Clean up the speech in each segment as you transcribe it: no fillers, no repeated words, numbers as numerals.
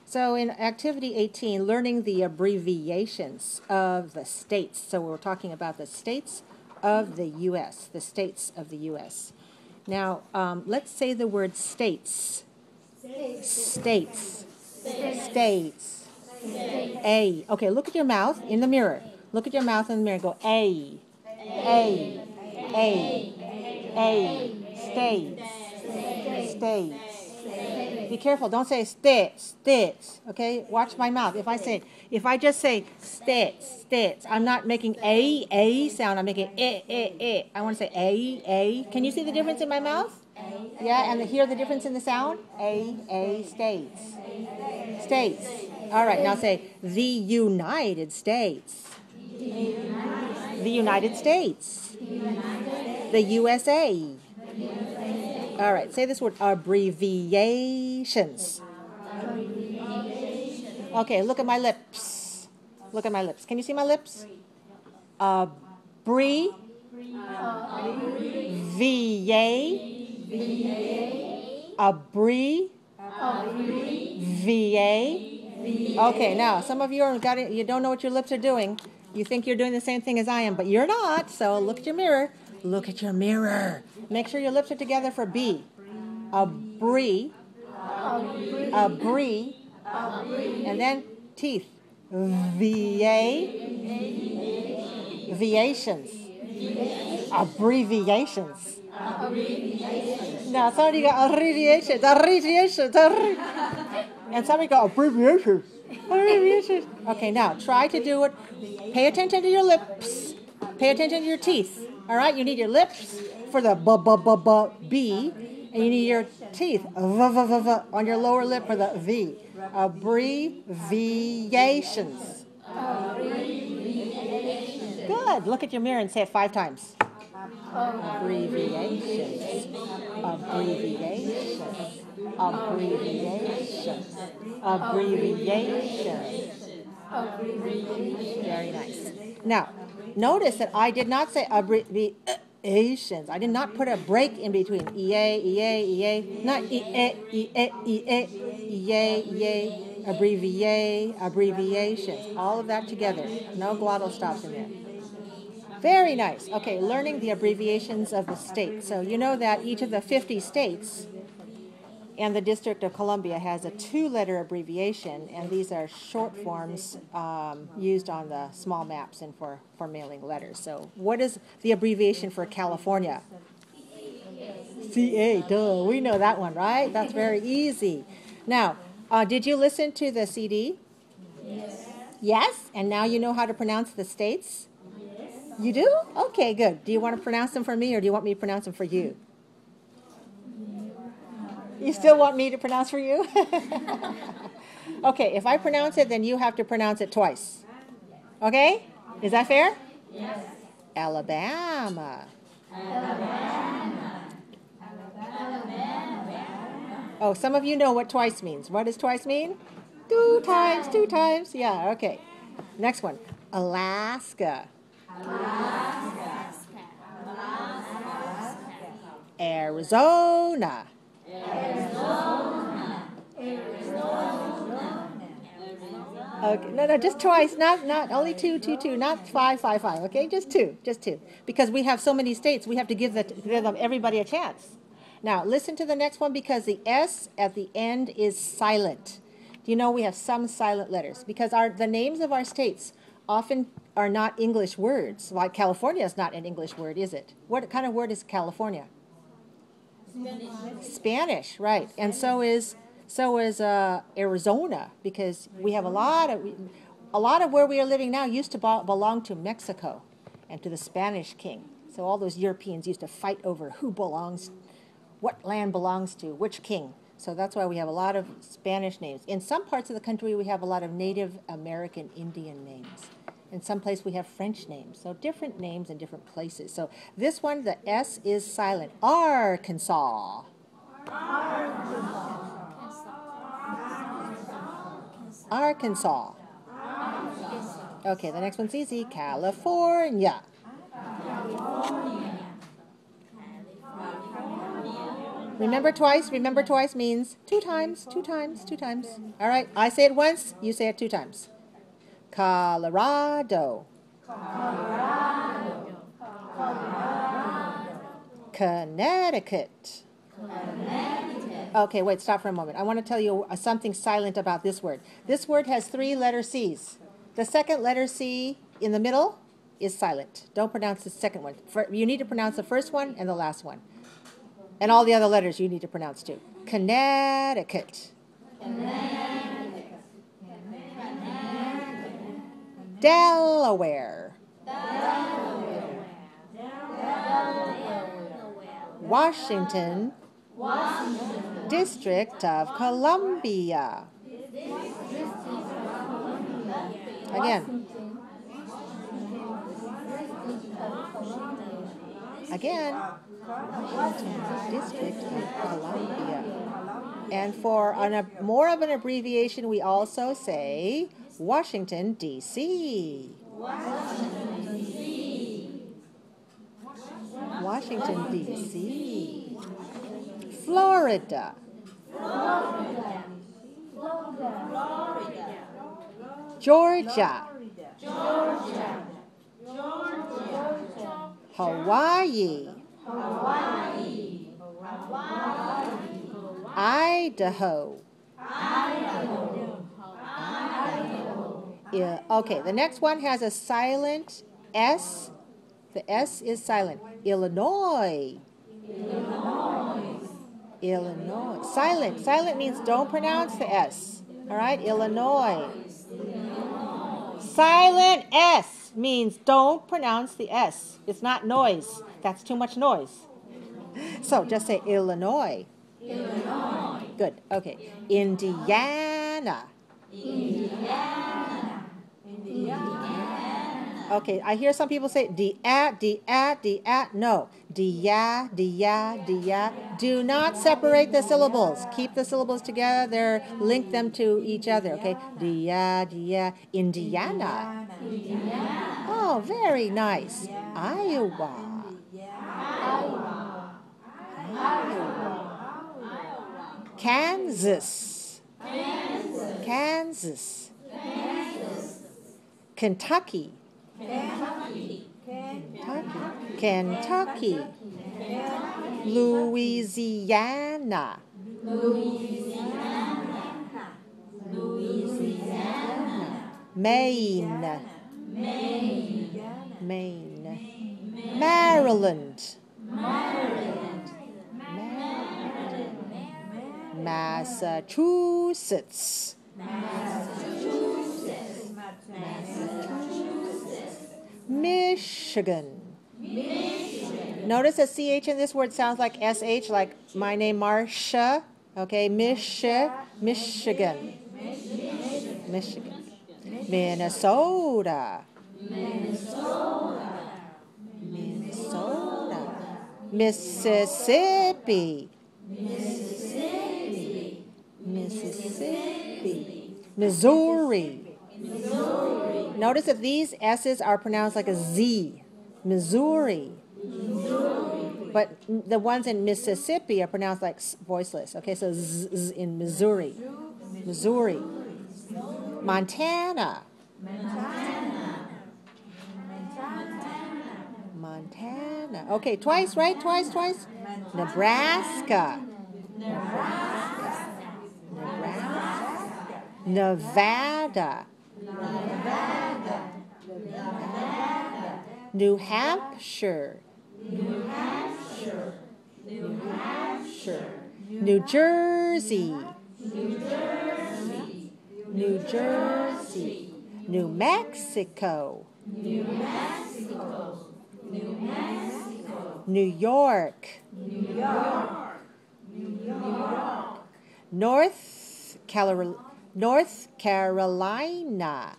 So in Activity 18, learning the abbreviations of the states. So we're talking about the states of the U.S., the states of the U.S. Now, let's say the word states. States. States. A. Okay, look at your mouth in the mirror. Look at your mouth in the mirror and go A. A. States. States. Be careful. Don't say states. Okay? Watch my mouth. If I just say states, I'm not making a sound. I'm making eh. I want to say a. Can you see the difference in my mouth? Yeah, and hear the difference in the sound? A, states. States. All right, now say the United States. The United States. The USA. All right, say this word, abbreviations. Okay, look at my lips. Look at my lips. Can you see my lips? Okay, now some of you you don't know what your lips are doing. You think you're doing the same thing as I am, but you're not. So look at your mirror. Look at your mirror. Make sure your lips are together for B. Abbreviations. And then teeth. Abbreviations. Now somebody got abbreviations. And somebody got abbreviations. Okay, now try to do it. Pay attention to your lips. Pay attention to your teeth. All right, you need your lips for the B, and you need your teeth on your lower lip for the V. Abbreviations. Good. Look at your mirror and say it 5 times. Abbreviations. Abbreviations. Abbreviations. Abbreviations. Very nice. Now, notice that I did not say abbreviations. I did not put a break in between. EA. Not EA. Abbreviations. All of that together. No glottal stops in there. Very nice. Okay, learning the abbreviations of the state. So you know that each of the 50 states and the District of Columbia has a 2-letter abbreviation, and these are short forms used on the small maps and for mailing letters. So what is the abbreviation for California? CA, duh, we know that one, right? That's very easy. Now, did you listen to the CD? Yes. Yes? And now you know how to pronounce the states? Yes. You do? Okay, good. Do you want to pronounce them for me, or do you want me to pronounce them for you? You still want me to pronounce for you? Okay, if I pronounce it, then you have to pronounce it twice. Okay? Is that fair? Yes. Alabama. Alabama. Oh, some of you know what twice means. What does twice mean? 2 times, 2 times. Yeah, okay. Next one. Alaska. Arizona. Okay, no, just twice, not only two, not five, okay, just two, because we have so many states, we have to give them everybody a chance. Now, listen to the next one, because the S at the end is silent. Do you know we have some silent letters? Because the names of our states often are not English words. Like California is not an English word, is it? What kind of word is California? Spanish, right? And so is Arizona, because we have a lot of where we are living now used to belong to Mexico and to the Spanish king. So all those Europeans used to fight over what land belongs to which king. So that's why we have a lot of Spanish names. In some parts of the country, we have a lot of Native American Indian names. In some places, we have French names. So different names in different places. So this one, the S is silent. Arkansas. Arkansas. Okay, the next one's easy. California. Remember twice? Remember twice means 2 times, 2 times, 2 times. All right, I say it once, you say it 2 times. Colorado. Colorado. Connecticut. Connecticut. Okay, wait, stop for a moment. I want to tell you something silent about this word. This word has 3 letter C's. The second letter C in the middle is silent. Don't pronounce the second one. You need to pronounce the first one and the last one. And all the other letters you need to pronounce too. Connecticut. Connecticut. Delaware. Delaware. Washington. Washington. District of Columbia. Again. Again. District of Columbia. And for more of an abbreviation, we also say Washington, D.C. Washington, D.C. Washington, D.C. Florida. Florida. Florida. Georgia. Georgia. Hawaii. Hawaii. Idaho. Yeah, okay, the next one has a silent S. The S is silent. Illinois. Illinois. Silent. Silent means don't pronounce the S. All right, Illinois. Silent S means don't pronounce the S. It's not noise. That's too much noise. So just say Illinois. Illinois. Good. Okay. Indiana. Indiana. Okay, I hear some people say de-at. No. De-ya. Do not separate the syllables. Keep the syllables together. Link them to each other. Okay. De-ya. Indiana. Indiana. Oh, very nice. Iowa. Kansas. Kentucky. Kentucky. Louisiana. Maine. Maryland. Massachusetts. Michigan. Notice the CH in this word sounds like SH, like my name Marcia. Okay, Michigan. Minnesota. Mississippi. Missouri. Notice that these S's are pronounced like a Z. Missouri. But the ones in Mississippi are pronounced like voiceless. Okay, so Z in Missouri. Montana. Okay, twice, right? Twice. Nebraska. Nevada. New Hampshire. New Jersey. New Mexico. New York. North Carolina.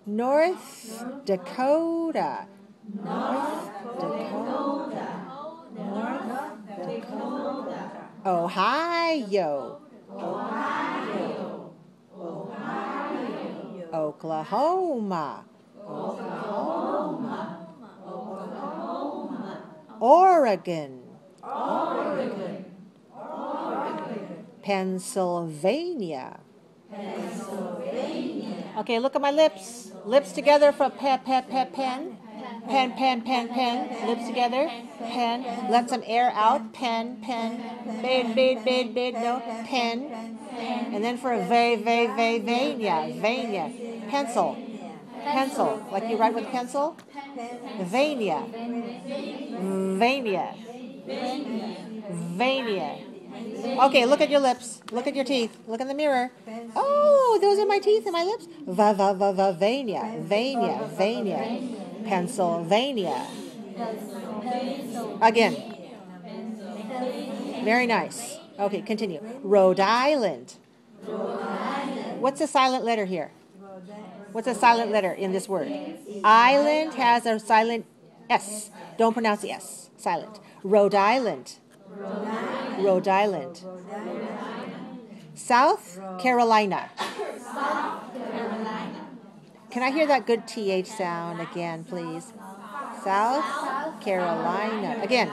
North Dakota. Ohio. Oklahoma. Oregon. Oregon. Pennsylvania. Pennsylvania. Okay, look at my lips. Lips together for pen. Lips together. Pen. Let some air out. Pen. Bid. No. Pen. And then for a vania. Pencil. Like you write with pencil. Vania. Okay, look at your lips. Look at your teeth. Look in the mirror. Oh, those are my teeth and my lips. Vania. Pennsylvania. Again. Very nice. Okay, continue. Rhode Island. What's the silent letter here? What's a silent letter in this word? Island has a silent S. Don't pronounce the S. Silent. Rhode Island. South Carolina. Can I hear that good TH sound again, please? South Carolina. Again.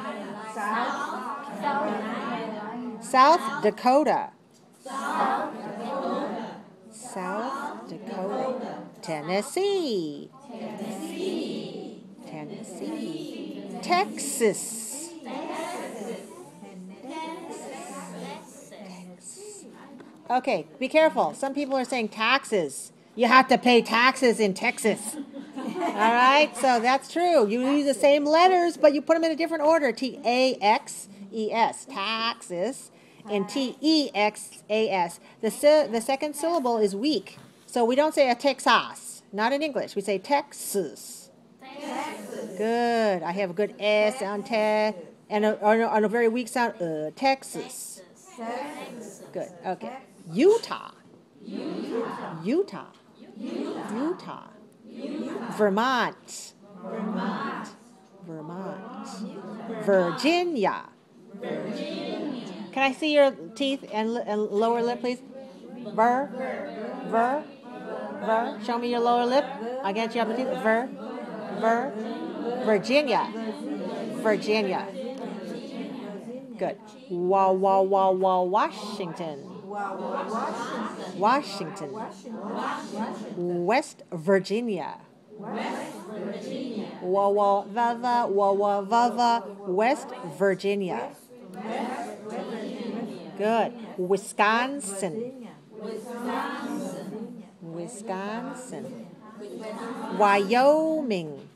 South Dakota. South Dakota. Tennessee. Texas. Okay, be careful. Some people are saying taxes. You have to pay taxes in Texas. All right, so that's true. You use the same letters, but you put them in a different order. T-A-X-E-S, taxes, and T-E-X-A-S. The second syllable is weak, so we don't say a Texas. Not in English. We say Texas. Good. I have a good S on te, and a very weak sound. Texas. Good. Okay. Utah. Vermont. Virginia. Can I see your teeth and lower lip, please? Ver. Show me your lower lip. I get you up the teeth. Virginia. Good. Washington. West Virginia. West Virginia. Good. Wisconsin. Wyoming.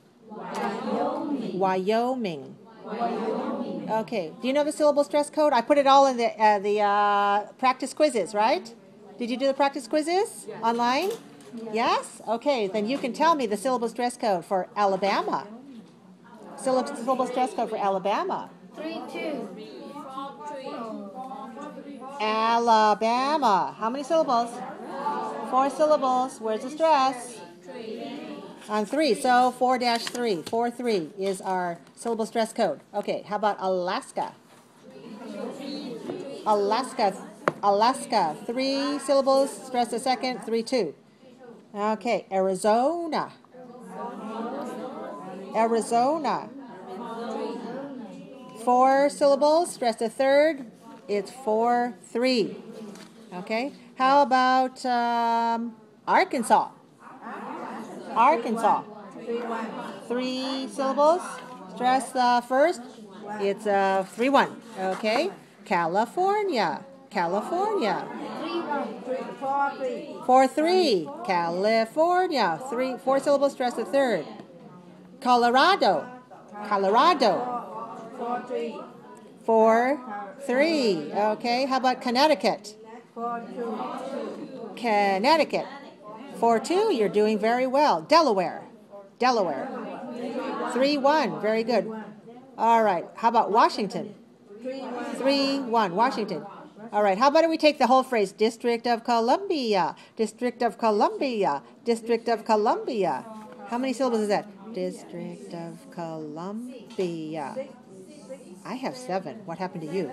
Okay. Do you know the syllable stress code? I put it all in the practice quizzes, right? Did you do the practice quizzes online? Yes? Okay. Then you can tell me the syllable stress code for Alabama. Syllable stress code for Alabama. 3-2. Alabama. How many syllables? 4 syllables. Where's the stress? On 3. So 4-3. 4-3 is our syllable stress code. Okay. How about Alaska? Alaska. 3 syllables. Stress the second. 3-2. Okay. Arizona. 4 syllables. Stress the third. It's 4-3. Okay. How about Arkansas? 3 syllables. Stress the first. It's 3-1. Okay. California. 4-3. California. 4 syllables. Stress the third. Colorado. 4-3. Okay. How about Connecticut? 4-2. You're doing very well. Delaware. 3-1. Very good. All right. How about Washington? 3-1. Washington. All right. How about we take the whole phrase? District of Columbia. How many syllables is that? District of Columbia. I have 7. What happened to you?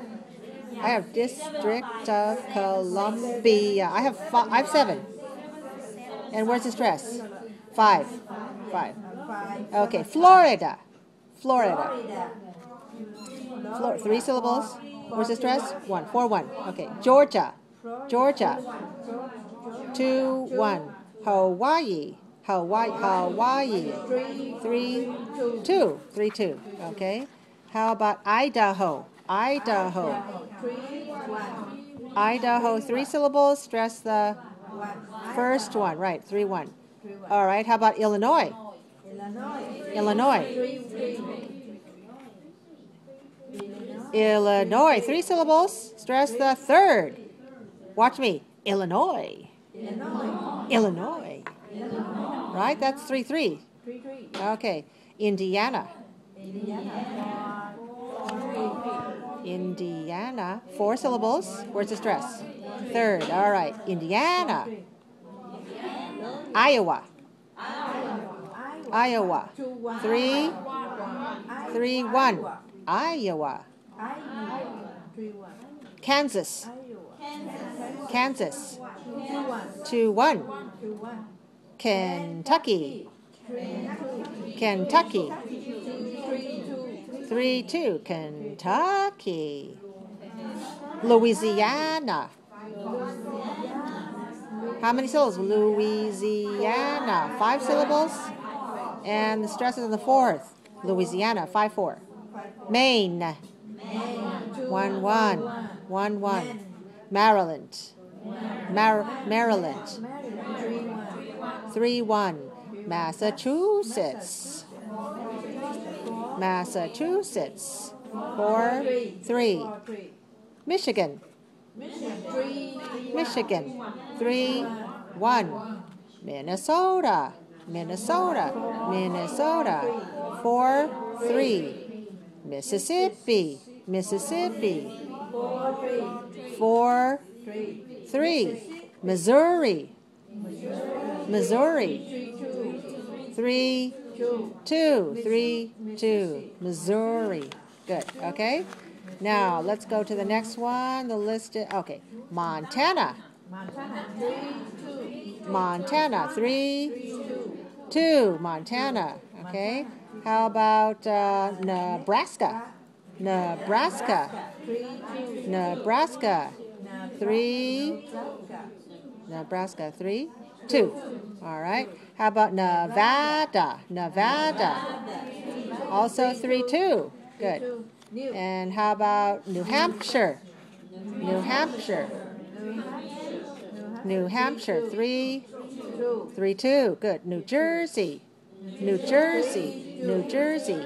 I have District of Columbia. I have 7. And where's the stress? 5. Okay, Florida. Three syllables. Where's the stress? 1. 4, 1. Okay. Georgia. Georgia. 2, 1. Hawaii. Hawaii. 3, 2. 3, 2. Okay. How about Idaho? Idaho. Idaho. 3 syllables. Stress the first one. Right. 3, 1. All right. How about Illinois? Illinois. Illinois. 3 syllables. Stress the third. Watch me. Illinois. Illinois. Right? That's 3, 3. Okay. Indiana. Indiana. 4 syllables. Where's the stress? Third. All right. Indiana. Iowa. Iowa. 3, 1. Iowa. Kansas. Kansas. 2, 1. Kentucky. Kentucky. 3, 2. Kentucky. Louisiana. How many syllables? Louisiana. 5 syllables. And the stress is on the fourth. Louisiana. 5, 4. Maine. 1, 1. 1, 1. Maryland. Maryland. 3, 1. Massachusetts. Massachusetts. 4, 3. Michigan. Michigan. 3, 1. Minnesota. Minnesota. Minnesota. 4, 3. Mississippi. Mississippi. 4, 3. Missouri. Missouri. 3, 2. 3, 2. Missouri. Good. Okay. Now let's go to the next one. The list. Okay. Montana. Montana. 3, 2. Montana. Okay. How about Nebraska? Nebraska. Nebraska. 3. Nebraska. 3, 2. All right. How about Nevada? Nevada. Also 3, 2. Good. And how about New Hampshire? New Hampshire. New Hampshire. 3, 2. Good. New Jersey. New Jersey. New Jersey.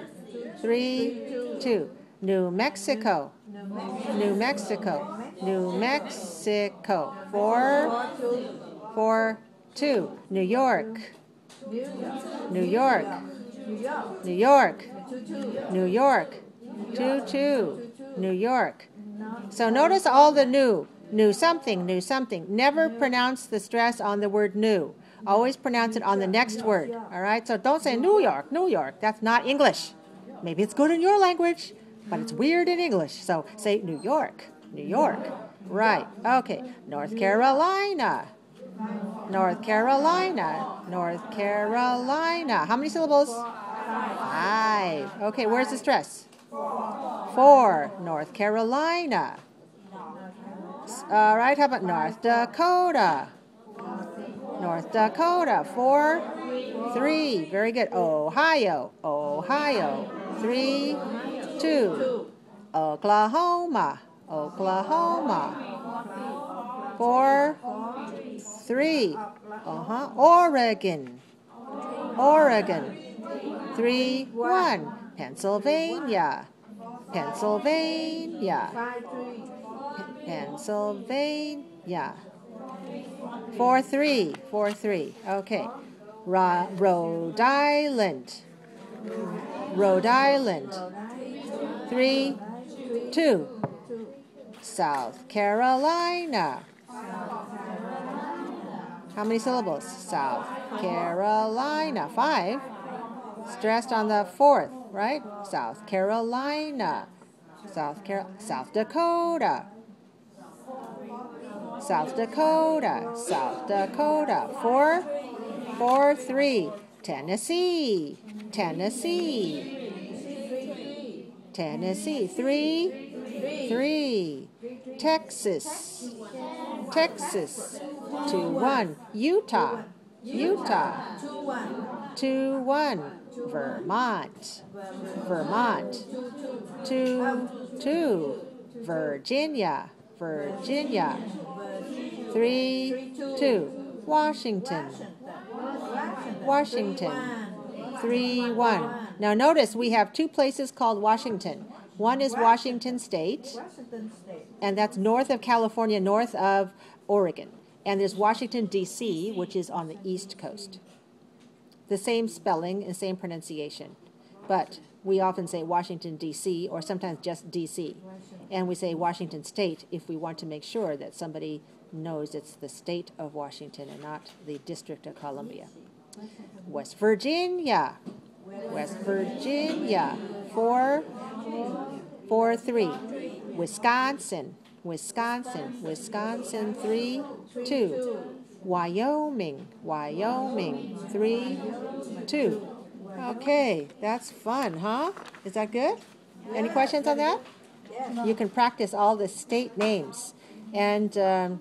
3, 2. New Mexico. New Mexico. New Mexico. 4, 2. New York. New York. New York. New York. 2, 2. New York. So notice all the new. New something, new something. Never pronounce the stress on the word new. Always pronounce it on the next word. All right? So don't say New York, New York. That's not English. Maybe it's good in your language, but it's weird in English. So say New York, New York. Right. Okay. North Carolina. North Carolina. North Carolina. How many syllables? 5. Okay, where's the stress? 4. North Carolina. All right, how about North Dakota? North Dakota. 4, 3. Very good. Ohio. Ohio. 3, 2. Oklahoma. Oklahoma. 4, 3. Oregon. Oregon. 3, 1. Pennsylvania. Pennsylvania. Pennsylvania. 4, 3. 4, 3. Okay. Rhode Island. Rhode Island. 3, 2. South Carolina. How many syllables? South Carolina. 5. Stressed on the fourth, right? South Carolina. South Dakota. South Dakota. South Dakota. 4, 3. Tennessee. Tennessee. Tennessee. 3, 3. Texas. Texas. 2, 1. Utah. Utah. 2, 1. Vermont. Vermont. 2, 2. Virginia. Virginia. 3, 2. Washington. Washington. 3, 1. Now notice we have two places called Washington. One is Washington State, and that's north of California, north of Oregon. And there's Washington, D.C., which is on the East Coast. The same spelling and same pronunciation. But we often say Washington, D.C., or sometimes just D.C. And we say Washington State if we want to make sure that somebody knows it's the state of Washington and not the District of Columbia. West Virginia. West Virginia. 4, 3. Wisconsin. Wisconsin. Wisconsin. 3, 2. Wyoming. Wyoming. 3, 2. Okay, that's fun, huh? Is that good? Any questions on that? You can practice all the state names. And